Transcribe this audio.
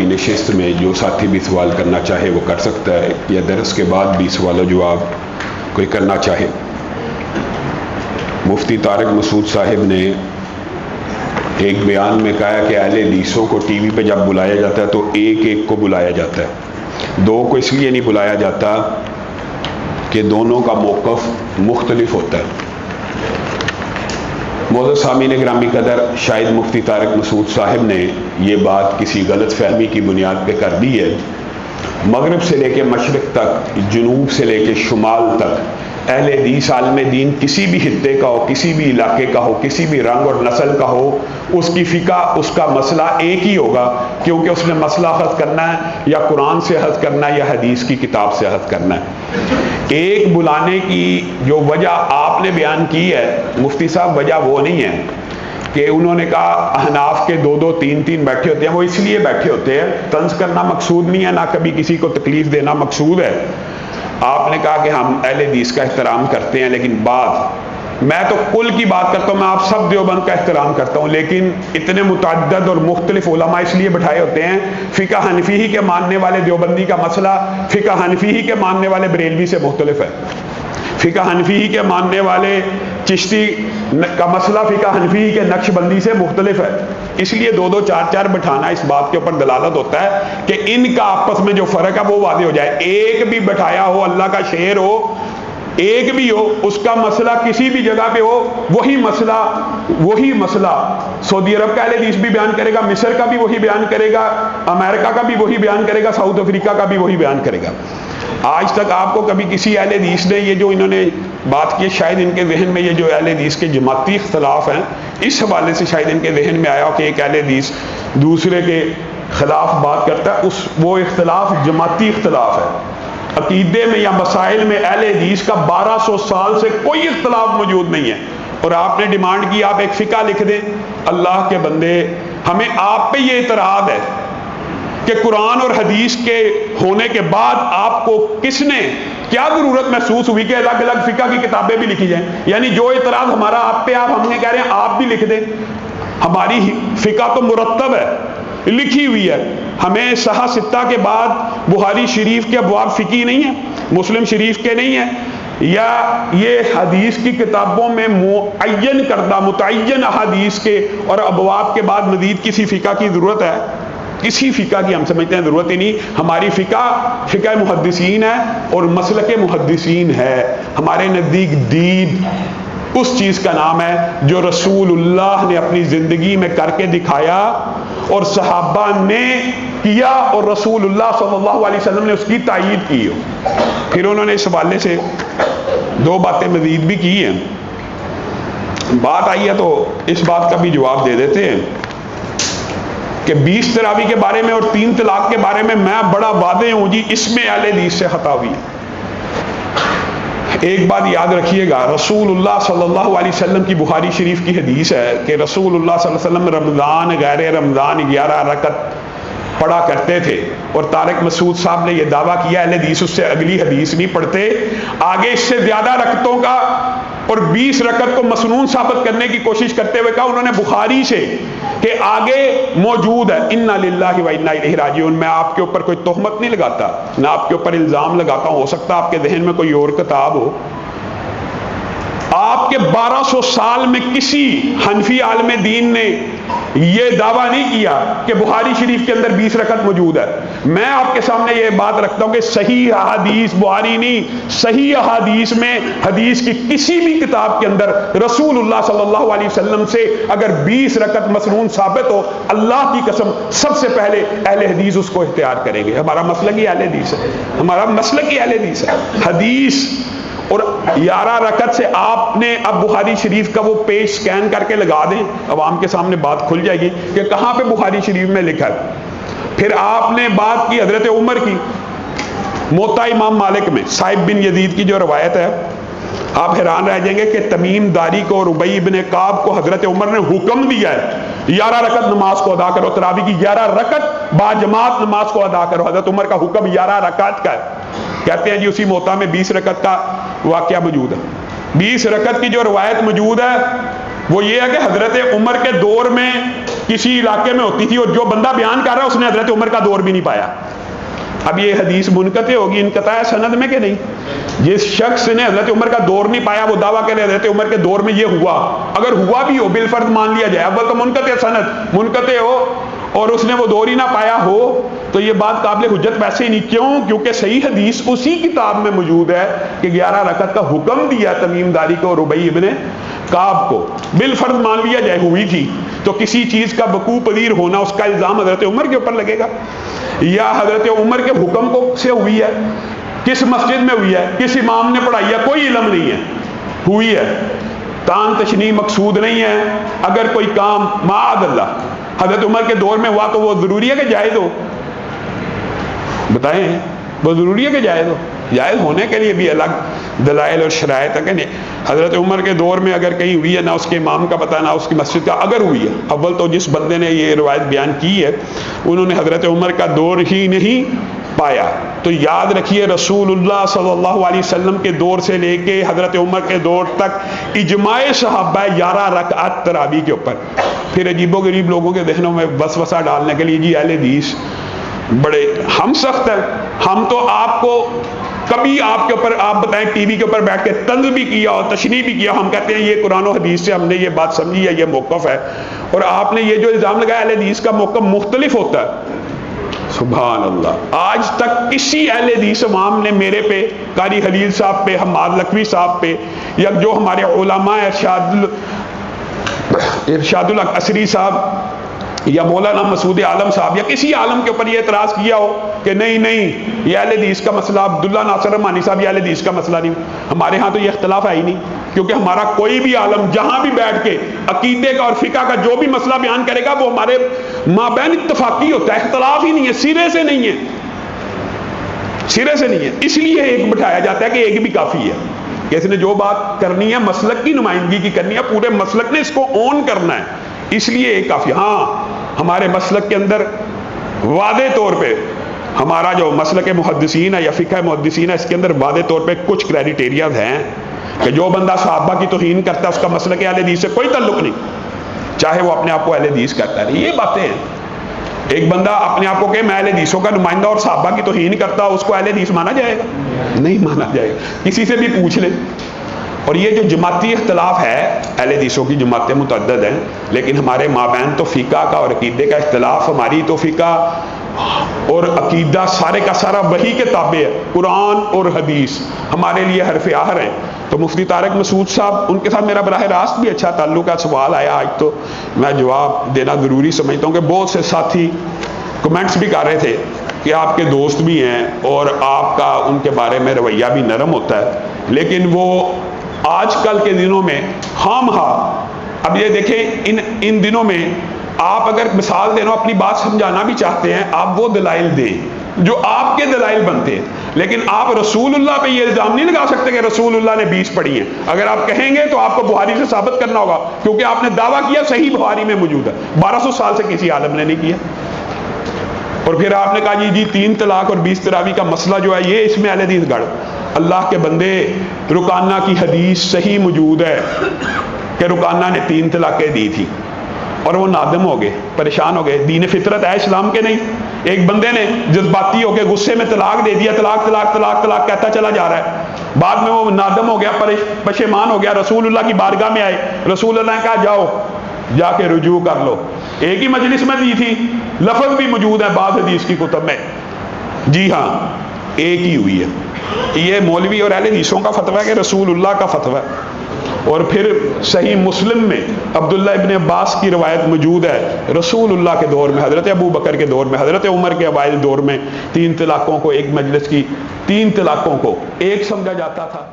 کی نشست میں جو ساتھی بھی سوال کرنا چاہے وہ کر سکتا ہے، یا درس کے بعد بھی سوال و جواب کوئی کرنا چاہے۔ مفتی طارق مسعود صاحب نے ایک بیان میں کہا کہ اہل حدیثوں کو ٹی وی پہ جب بلایا جاتا ہے تو ایک ایک کو بلایا جاتا ہے، دو کو اس لیے نہیں بلایا جاتا کہ دونوں کا موقف مختلف ہوتا ہے۔ معزز سامعین گرامی قدر، شاید مفتی طارق مسعود صاحب نے یہ بات کسی غلط فہمی کی بنیاد پہ کر دی ہے۔ مغرب سے لے کے مشرق تک، جنوب سے لے کے شمال تک، اہل حدیث عالم دین کسی بھی خطے کا ہو، کسی بھی علاقے کا ہو، کسی بھی رنگ اور نسل کا ہو، اس کی فقہ، اس کا مسئلہ ایک ہی ہوگا، کیونکہ اس نے مسئلہ اخذ کرنا ہے یا قرآن سے اخذ کرنا ہے یا حدیث کی کتاب سے اخذ کرنا ہے۔ ایک بلانے کی جو وجہ آپ نے بیان کی ہے مفتی صاحب، وجہ وہ نہیں ہے کہ انہوں نے کہا احناف کے دو دو تین تین بیٹھے ہوتے ہیں، وہ اس لیے بیٹھے ہوتے ہیں، طنز کرنا مقصود نہیں ہے، نہ کبھی کسی کو تکلیف دینا مقصود ہے۔ آپ نے کہا کہ ہم اہل حدیث کا احترام کرتے ہیں، لیکن میں تو کل کی بات کرتا ہوں، میں آپ سب دیوبند کا احترام کرتا ہوں، لیکن اتنے متعدد اور مختلف علماء اس لیے بٹھائے ہوتے ہیں، فقہ حنفی ہی کے ماننے والے دیوبندی کا مسئلہ فقہ حنفی ہی کے ماننے والے بریلوی سے مختلف ہے، فقہ حنفی ہی کے ماننے والے چشتی کا مسئلہ فقہ حنفی ہی کے نقش بندی سے مختلف ہے۔ اس لیے دو دو چار چار بٹھانا اس بات کے اوپر دلالت ہوتا ہے کہ ان کا آپس میں جو فرق ہے وہ واضح ہو جائے۔ ایک بھی بٹھایا ہو، اللہ کا شعر ہو، ایک بھی ہو، اس کا مسئلہ کسی بھی جگہ پہ ہو، وہی مسئلہ سعودی عرب کا اہل حدیث بھی بیان کرے گا، مصر کا بھی وہی بیان کرے گا، امریکہ کا بھی وہی بیان کرے گا، ساؤتھ افریقہ کا بھی وہی بیان کرے گا۔ آج تک آپ کو کبھی کسی اہل حدیث نے یہ جو انہوں نے بات کی، شاید ان کے ذہن میں یہ جو اہل حدیث کے جماعتی اختلاف ہیں، اس حوالے سے شاید ان کے ذہن میں آیا ہو کہ ایک اہل حدیث دوسرے کے خلاف بات کرتا ہے، وہ اختلاف جماعتی اختلاف ہے۔ عقیدے میں یا مسائل میں اہل حدیث کا 1200 سال سے کوئی اختلاف موجود نہیں ہے، اور آپ نے ڈیمانڈ کی آپ ایک فقہ لکھ دیں۔ اللہ کے بندے، ہمیں آپ پہ یہ اعتراض ہے کہ قرآن اور حدیث کے ہونے کے بعد آپ کو کس نے کیا ضرورت محسوس ہوئی کہ الگ الگ فقہ کی کتابیں بھی لکھی جائیں؟ یعنی جو اعتراض ہمارا آپ پہ، ہم نے کہہ رہے ہیں آپ بھی لکھ دیں۔ ہماری فقہ تو مرتب ہے، لکھی ہوئی ہے، ہمیں صحیح ستہ کے بعد بخاری شریف کے ابواب فقہی نہیں ہیں، مسلم شریف کے نہیں ہیں، یا یہ حدیث کی کتابوں میں معین کردہ متعین احادیث کے اور ابواب کے بعد مزید کسی فقہ کی ضرورت ہے؟ کسی فقہ کی ہم سمجھتے ہیں ضرورت ہی نہیں۔ ہماری فقہ محدثین ہے اور مسلک محدثین ہے۔ ہمارے نزدیک دین اس چیز کا نام ہے جو رسول اللہ نے اپنی زندگی میں کر کے دکھایا اور صحابہ نے کیا اور رسول اللہ صلی اللہ علیہ وسلم نے اس کی تائید کی ہو۔ پھر انہوں نے اس حوالے سے دو باتیں مزید بھی کی ہیں، بات آئی ہے تو اس بات کا بھی جواب دے دیتے ہیں کہ 20 تراویح کے بارے میں اور 3 طلاق کے بارے میں بڑا واضح ہوں جی، اس میں اہل حدیث سے خطا ہوئی۔ ایک بات یاد رکھیے گا، رسول اللہ صلی اللہ علیہ وسلم کی بخاری شریف کی حدیث ہے کہ رسول اللہ صلی اللہ علیہ وسلم رمضان غیر رمضان 11 رکعت پڑھا کرتے تھے، اور طارق مسعود صاحب نے یہ دعویٰ کیا اہل حدیث اس سے اگلی حدیث نہیں پڑھتے، آگے اس سے زیادہ رکعتوں کا اور 20 رکعت کو مسنون ثابت کرنے کی کوشش کرتے ہوئے کہا انہوں نے بخاری سے کہ آگے موجود ہے انا للہ و انا الیہ راجعون۔ میں آپ کے اوپر کوئی تہمت نہیں لگاتا، نہ آپ کے اوپر الزام لگاتا ہوں، ہو سکتا آپ کے ذہن میں کوئی اور کتاب ہو۔ آپ کے 1200 سال میں کسی حنفی عالم دین نے یہ دعویٰ نہیں کیا کہ بخاری شریف کے اندر 20 رکعت موجود ہے۔ میں آپ کے سامنے یہ بات رکھتا ہوں کہ صحیح احادیث، بخاری نہیں، صحیح احادیث میں حدیث کی کسی بھی کتاب کے اندر رسول اللہ صلی اللہ علیہ وسلم سے اگر 20 رکعت مسنون ثابت ہو، اللہ کی قسم سب سے پہلے اہل حدیث اس کو اختیار کریں گے۔ ہمارا مسلک ہی اہل حدیث ہے، ہمارا مسلک ہی اہل حدیث ہے۔ حدیث اور 11 رکعت سے آپ نے اب بخاری شریف کا وہ پیج سکین کر کے لگا دیں، عوام کے سامنے بات کھل جائے گی کہ کہاں پہ بخاری شریف میں لکھا ہے۔ پھر آپ نے بات کی حضرت عمر کی، موطا امام مالک میں صاحب بن یزید کی جو روایت ہے، آپ حیران رہ جائیں گے کہ تمیم داری کو اور ربیع بن کعب کو حضرت عمر نے حکم دیا ہے 11 رکعت نماز کو ادا کرو، تراویح کی 11 رکعت با جماعت نماز کو ادا کرو۔ حضرت عمر کا حکم 11 رکعت کا ہے۔ کہتے ہیں جی اسی موطا میں 20 رکعت کا واقعہ موجود ہے۔ 20 رکعت کی جو روایت موجود ہے وہ یہ ہے کہ حضرت عمر کے دور میں کسی علاقے میں ہوتی تھی اور جو بندہ بیان کر رہا ہے اس نے حضرت عمر کا دور بھی نہیں پایا. اب یہ حدیث منقطع ہوگی انقطاع سند میں کہ نہیں؟ جس شخص نے حضرت عمر کا دور نہیں پایا وہ دعویٰ کرے حضرت عمر کے دور میں یہ ہوا، اگر ہوا بھی ہو بالفرض مان لیا جائے، اول تو منقطع سند منقطع ہو اور اس نے وہ دور ہی نہ پایا ہو تو یہ بات قابل حجت ویسے ہی نہیں. کیوں؟ کیونکہ صحیح حدیث اسی کتاب میں موجود ہے کہ 11 رکعت کا حکم دیا تمیم داری کو اور ربیع ابن کعب کو. بالفرض مان لیا جائے ہوئی تھی تو کسی چیز کا وقوع پذیر ہونا اس کا الزام حضرت عمر کے اوپر لگے گا، یا حضرت عمر کے حکم کو سے ہوئی ہے، کس مسجد میں ہوئی ہے، کس امام نے پڑھائی ہے، کوئی علم نہیں ہے، ہوئی ہے. تان تشنیع مقصود نہیں ہے. اگر کوئی کام معاذ اللہ حضرت عمر کے دور میں ہوا تو وہ ضروری ہے کہ جائز ہو؟ بتائیں، وہ ضروری ہے کہ جائز ہو؟ جائز ہونے کے لیے بھی الگ دلائل اور شرائط ہے کہ نہیں. حضرت عمر کے دور میں اگر کہیں ہوئی ہے، نہ اس کے امام کا پتہ نہ اس کی مسجد کا، اگر ہوئی ہے، اول تو جس بندے نے یہ روایت بیان کی ہے انہوں نے حضرت عمر کا دور ہی نہیں پایا. تو یاد رکھیے رسول اللہ صلی اللہ علیہ وسلم کے دور سے لے کے حضرت عمر کے دور تک اجماع صحابہ 11 رکعت تراویح کے اوپر. پھر عجیب و غریب لوگوں کے ذہنوں میں وسوسہ ڈالنے کے لیے جی اہل حدیث بڑے ہم سخت ہیں. ہم تو آپ کو کبھی آپ کے اوپر آپ بتائیں ٹی وی کے اوپر بیٹھ کے طنز بھی کیا اور تشریح بھی کیا، ہم کہتے ہیں یہ قرآن و حدیث سے ہم نے یہ بات سمجھی ہے، یہ موقف ہے، اور آپ نے یہ جو الزام لگایا اہل حدیث کا موقف مختلف ہوتا ہے. سبحان اللہ. آج تک کسی اہل حدیث امام نے میرے پہ، قاری خلیل صاحب پہ، حماد لکھوی صاحب پہ، یا جو ہمارے علماء ارشاد الحق عصری صاحب یا مولانا مسعود عالم صاحب یا کسی عالم کے اوپر یہ اعتراض کیا ہو کہ نہیں نہیں یہ اہل حدیث کا مسئلہ، عبداللہ ناصر رحمانی صاحب یہ اہل حدیث کا مسئلہ نہیں. ہمارے ہاں تو یہ اختلاف ہے ہی نہیں، کیونکہ ہمارا کوئی بھی عالم جہاں بھی بیٹھ کے عقیدے کا اور فقہ کا جو بھی مسئلہ بیان کرے گا وہ ہمارے مابین اتفاقی ہوتا ہے، اختلاف ہی نہیں ہے، سرے سے نہیں ہے، سرے سے نہیں ہے. اس لیے ایک بٹھایا جاتا ہے کہ ایک بھی کافی ہے. کسی نے جو بات کرنی ہے مسلک کی نمائندگی کی کرنی ہے، پورے مسلک نے اس کو اون کرنا ہے، اس لیے ایک کافی. ہاں ہمارے مسلک کے اندر واضح طور پہ ہمارا جو مسلک محدثین ہے یا فقہ محدثین ہے اس کے اندر واضح طور پہ کچھ کرائٹیریاز ہیں کہ جو بندہ صحابہ کی توہین کرتا ہے اس کا مسلک اہل حدیث سے کوئی تعلق نہیں، چاہے وہ اپنے آپ کو اہل حدیث کرتا ہے. یہ باتیں ہیں. ایک بندہ اپنے آپ کو کہ میں اہل حدیثوں کا نمائندہ اور صحابہ کی توہین کرتا، اس کو اہل حدیث مانا جائے گا؟ نہیں مانا جائے گا. کسی سے بھی پوچھ لیں. اور یہ جو جماعتی اختلاف ہے، اہل حدیثوں کی جماعتیں متعدد ہیں لیکن ہمارے مابین تو فقہ کا اور عقیدے کا اختلاف. ہماری تو فقہ اور عقیدہ سارے کا سارا وہی کے تابع ہے، قرآن اور حدیث ہمارے لیے حرف آخر ہیں. تو مفتی طارق مسعود صاحب ان کے ساتھ میرا براہ راست بھی اچھا تعلق ہے. سوال آیا آج تو میں جواب دینا ضروری سمجھتا ہوں کہ بہت سے ساتھی کمنٹس بھی کر رہے تھے کہ آپ کے دوست بھی ہیں اور آپ کا ان کے بارے میں رویہ بھی نرم ہوتا ہے، لیکن وہ آج کل کے دنوں میں اب یہ دیکھیں ان دنوں میں آپ اگر مثال دینا اپنی بات سمجھانا بھی چاہتے ہیں آپ وہ دلائل دیں جو آپ کے دلائل بنتے ہیں، لیکن آپ رسول اللہ پہ یہ الزام نہیں لگا سکتے کہ رسول اللہ نے 20 پڑھی ہیں. اگر آپ کہیں گے تو آپ کو بخاری سے ثابت کرنا ہوگا، کیونکہ آپ نے دعویٰ کیا صحیح بخاری میں موجود ہے. 1200 سال سے کسی عالم نے نہیں کیا. اور پھر آپ نے کہا جی 3 طلاق اور 20 تراویح کا مسئلہ جو ہے یہ اس میں اہل حدیث گڑھ. اللہ کے بندے، رکانہ کی حدیث صحیح موجود ہے کہ رکانہ نے 3 طلاقیں دی تھی اور وہ نادم ہو گئے، پریشان ہو گئے. دین فطرت ہے اسلام کے نہیں. ایک بندے نے جذباتی ہو کے غصے میں طلاق دے دیا، طلاق طلاق طلاق طلاق کہتا چلا جا رہا ہے. بعد میں وہ نادم ہو گیا، پشیمان ہو گیا، رسول اللہ کی بارگاہ میں آئے. رسول اللہ نے کہا جاؤ جا کے رجوع کر لو. ایک ہی مجلس میں دی تھی، لفظ بھی موجود ہے بعض حدیث کی کتب میں. جی ہاں ایک ہی ہوئی ہے. یہ مولوی اور اہل حدیثوں کا فتویٰ ہے کہ رسول اللہ کا فتویٰ ہے. اور پھر صحیح مسلم میں عبداللہ ابن عباس کی روایت موجود ہے، رسول اللہ کے دور میں، حضرت ابو بکر کے دور میں، حضرت عمر کے اوائل دور میں 3 طلاقوں کو ایک مجلس کی 3 طلاقوں کو ایک سمجھا جاتا تھا.